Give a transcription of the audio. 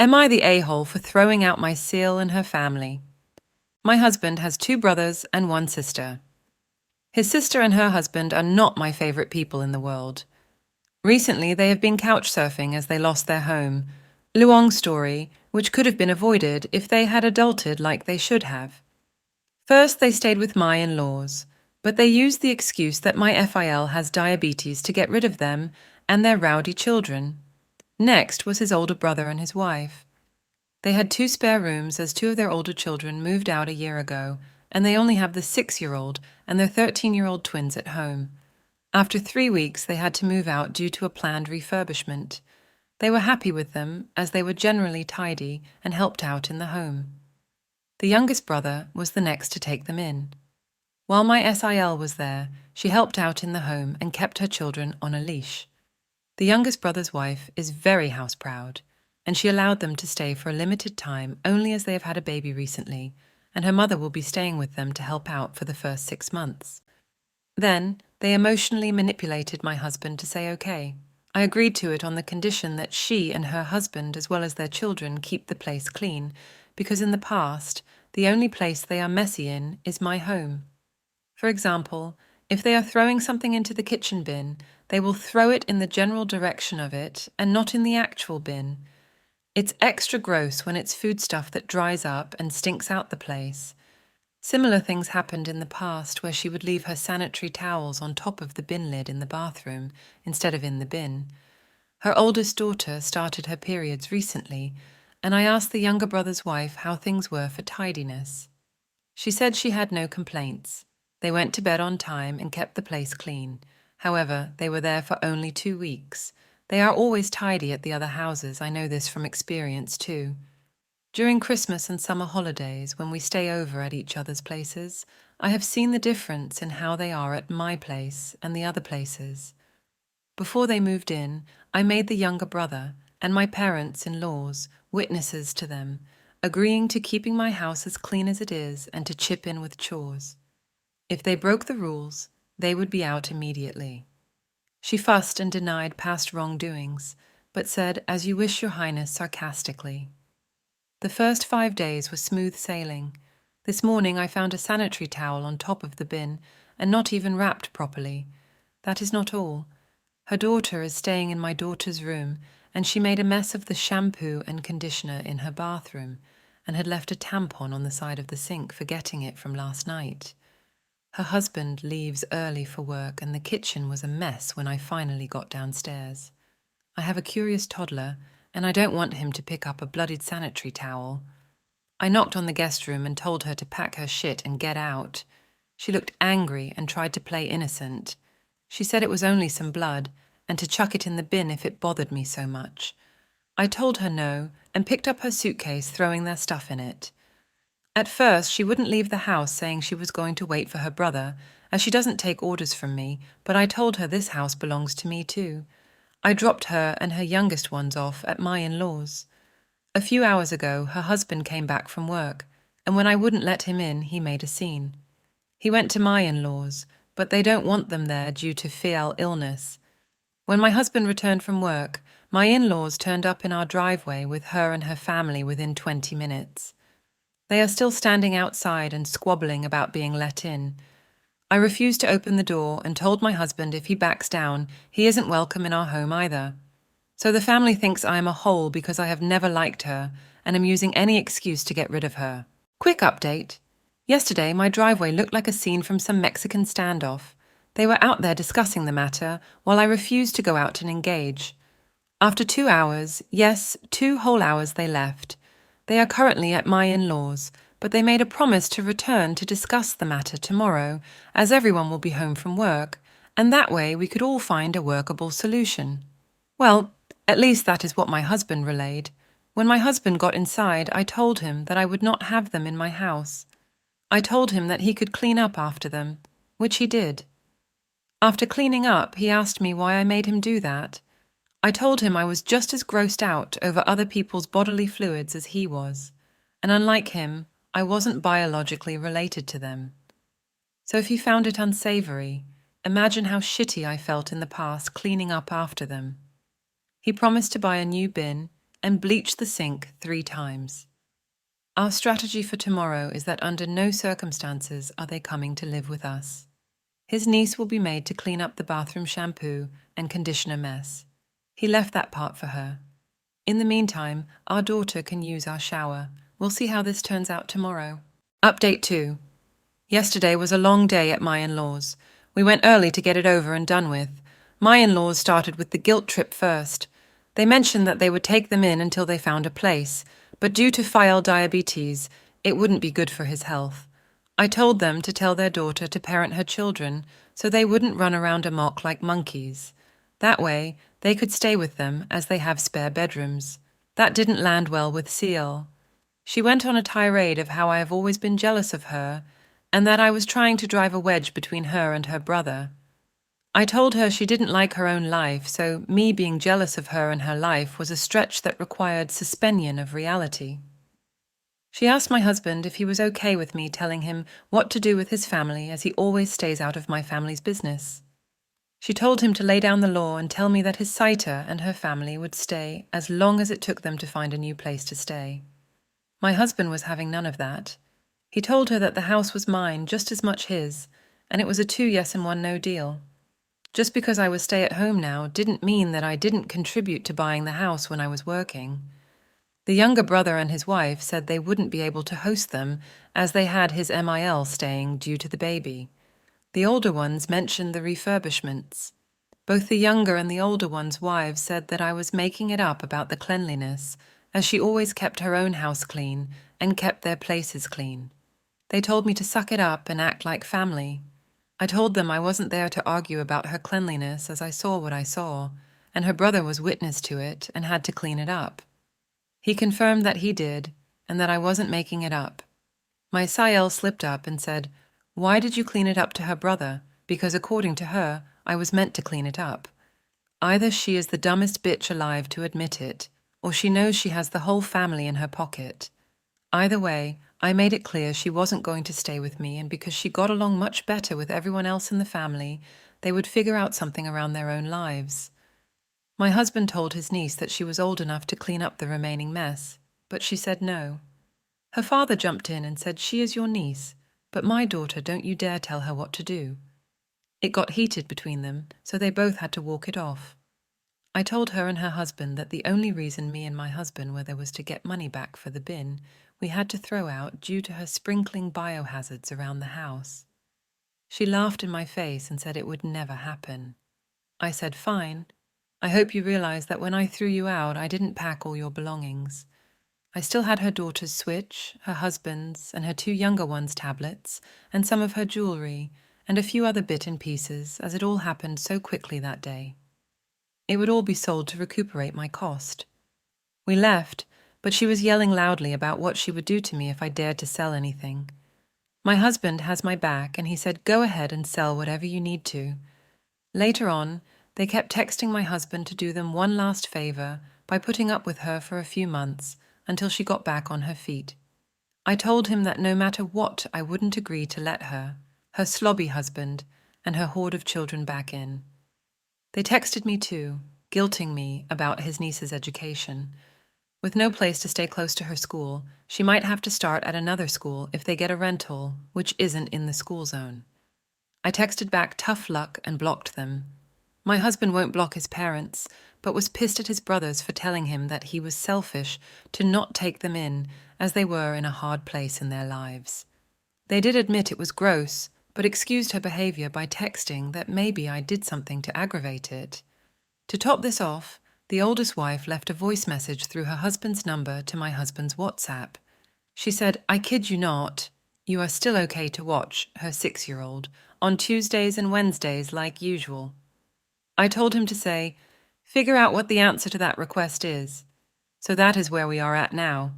Am I the a-hole for throwing out my SIL and her family? My husband has 2 brothers and 1 sister. His sister and her husband are not my favourite people in the world. Recently, they have been couch surfing as they lost their home. Luong story, which could have been avoided if they had adulted like they should have. First, they stayed with my in-laws, but they used the excuse that my FIL has diabetes to get rid of them and their rowdy children. Next was his older brother and his wife. They had 2 spare rooms as 2 of their older children moved out a year ago, and they only have the 6-year-old and their 13-year-old twins at home. After 3 weeks, they had to move out due to a planned refurbishment. They were happy with them, as they were generally tidy and helped out in the home. The youngest brother was the next to take them in. While my SIL was there, she helped out in the home and kept her children on a leash. The youngest brother's wife is very house-proud, and she allowed them to stay for a limited time only as they have had a baby recently, and her mother will be staying with them to help out for the first 6 months. Then, they emotionally manipulated my husband to say okay. I agreed to it on the condition that she and her husband, as well as their children, keep the place clean, because in the past, the only place they are messy in is my home. For example, if they are throwing something into the kitchen bin, they will throw it in the general direction of it and not in the actual bin. It's extra gross when it's foodstuff that dries up and stinks out the place. Similar things happened in the past where she would leave her sanitary towels on top of the bin lid in the bathroom instead of in the bin. Her oldest daughter started her periods recently, and I asked the younger brother's wife how things were for tidiness. She said she had no complaints. They went to bed on time and kept the place clean. However, they were there for only 2 weeks. They are always tidy at the other houses, I know this from experience too. During Christmas and summer holidays, when we stay over at each other's places, I have seen the difference in how they are at my place and the other places. Before they moved in, I made the younger brother and my parents-in-laws witnesses to them, agreeing to keeping my house as clean as it is and to chip in with chores. If they broke the rules, they would be out immediately. She fussed and denied past wrongdoings, but said, "As you wish, Your Highness," sarcastically. The first 5 days were smooth sailing. This morning I found a sanitary towel on top of the bin and not even wrapped properly. That is not all. Her daughter is staying in my daughter's room, and she made a mess of the shampoo and conditioner in her bathroom and had left a tampon on the side of the sink, forgetting it from last night. Her husband leaves early for work and the kitchen was a mess when I finally got downstairs. I have a curious toddler and I don't want him to pick up a bloodied sanitary towel. I knocked on the guest room and told her to pack her shit and get out. She looked angry and tried to play innocent. She said it was only some blood and to chuck it in the bin if it bothered me so much. I told her no and picked up her suitcase, throwing their stuff in it. At first, she wouldn't leave the house, saying she was going to wait for her brother, as she doesn't take orders from me, but I told her this house belongs to me too. I dropped her and her youngest ones off at my in-laws. A few hours ago, her husband came back from work, and when I wouldn't let him in, he made a scene. He went to my in-laws, but they don't want them there due to feal illness. When my husband returned from work, my in-laws turned up in our driveway with her and her family within 20 minutes. They are still standing outside and squabbling about being let in. I refused to open the door and told my husband if he backs down, he isn't welcome in our home either. So the family thinks I am a hole because I have never liked her and am using any excuse to get rid of her. Quick update. Yesterday, my driveway looked like a scene from some Mexican standoff. They were out there discussing the matter while I refused to go out and engage. After 2 hours, yes, 2 whole hours, they left. They are currently at my in-laws, but they made a promise to return to discuss the matter tomorrow, as everyone will be home from work, and that way we could all find a workable solution. Well, at least that is what my husband relayed. When my husband got inside, I told him that I would not have them in my house. I told him that he could clean up after them, which he did. After cleaning up, he asked me why I made him do that. I told him I was just as grossed out over other people's bodily fluids as he was, and unlike him, I wasn't biologically related to them. So if he found it unsavory, imagine how shitty I felt in the past cleaning up after them. He promised to buy a new bin and bleach the sink 3 times. Our strategy for tomorrow is that under no circumstances are they coming to live with us. His niece will be made to clean up the bathroom shampoo and conditioner mess. He left that part for her. In the meantime, our daughter can use our shower. We'll see how this turns out tomorrow. Update 2. Yesterday was a long day at my in-laws. We went early to get it over and done with. My in-laws started with the guilt trip first. They mentioned that they would take them in until they found a place, but due to file diabetes, it wouldn't be good for his health. I told them to tell their daughter to parent her children so they wouldn't run around amok like monkeys. That way, they could stay with them as they have spare bedrooms. That didn't land well with SIL. She went on a tirade of how I have always been jealous of her and that I was trying to drive a wedge between her and her brother. I told her she didn't like her own life, so me being jealous of her and her life was a stretch that required suspension of reality. She asked my husband if he was okay with me telling him what to do with his family, as he always stays out of my family's business. She told him to lay down the law and tell me that his sighter and her family would stay as long as it took them to find a new place to stay. My husband was having none of that. He told her that the house was mine just as much his, and it was a 2 yes and 1 no deal. Just because I was stay-at-home now didn't mean that I didn't contribute to buying the house when I was working. The younger brother and his wife said they wouldn't be able to host them as they had his MIL staying due to the baby. The older ones mentioned the refurbishments. Both the younger and the older one's wives said that I was making it up about the cleanliness, as she always kept her own house clean and kept their places clean. They told me to suck it up and act like family. I told them I wasn't there to argue about her cleanliness, as I saw what I saw, and her brother was witness to it and had to clean it up. He confirmed that he did, and that I wasn't making it up. My SIL slipped up and said, "Why did you clean it up to her brother? Because according to her, I was meant to clean it up." Either she is the dumbest bitch alive to admit it, or she knows she has the whole family in her pocket. Either way, I made it clear she wasn't going to stay with me, and because she got along much better with everyone else in the family, they would figure out something around their own lives. My husband told his niece that she was old enough to clean up the remaining mess, but she said no. Her father jumped in and said, "She is your niece, but my daughter, don't you dare tell her what to do." It got heated between them, so they both had to walk it off. I told her and her husband that the only reason me and my husband were there was to get money back for the bin we had to throw out due to her sprinkling biohazards around the house. She laughed in my face and said it would never happen. I said, "Fine. I hope you realize that when I threw you out, I didn't pack all your belongings." I still had her daughter's Switch, her husband's, and her 2 younger ones' tablets, and some of her jewelry, and a few other bits and pieces, as it all happened so quickly that day. It would all be sold to recuperate my cost. We left, but she was yelling loudly about what she would do to me if I dared to sell anything. My husband has my back, and he said, "Go ahead and sell whatever you need to." Later on, they kept texting my husband to do them one last favor by putting up with her for a few months until she got back on her feet. I told him that no matter what, I wouldn't agree to let her slobby husband, and her horde of children back in. They texted me too, guilting me about his niece's education. With no place to stay close to her school, she might have to start at another school if they get a rental, which isn't in the school zone. I texted back tough luck and blocked them. My husband won't block his parents, but was pissed at his brothers for telling him that he was selfish to not take them in, as they were in a hard place in their lives. They did admit it was gross, but excused her behavior by texting that maybe I did something to aggravate it. To top this off, the oldest wife left a voice message through her husband's number to my husband's WhatsApp. She said, "I kid you not, you are still okay to watch," her 6-year-old, "on Tuesdays and Wednesdays like usual." I told him to say, "Figure out what the answer to that request is." So that is where we are at now.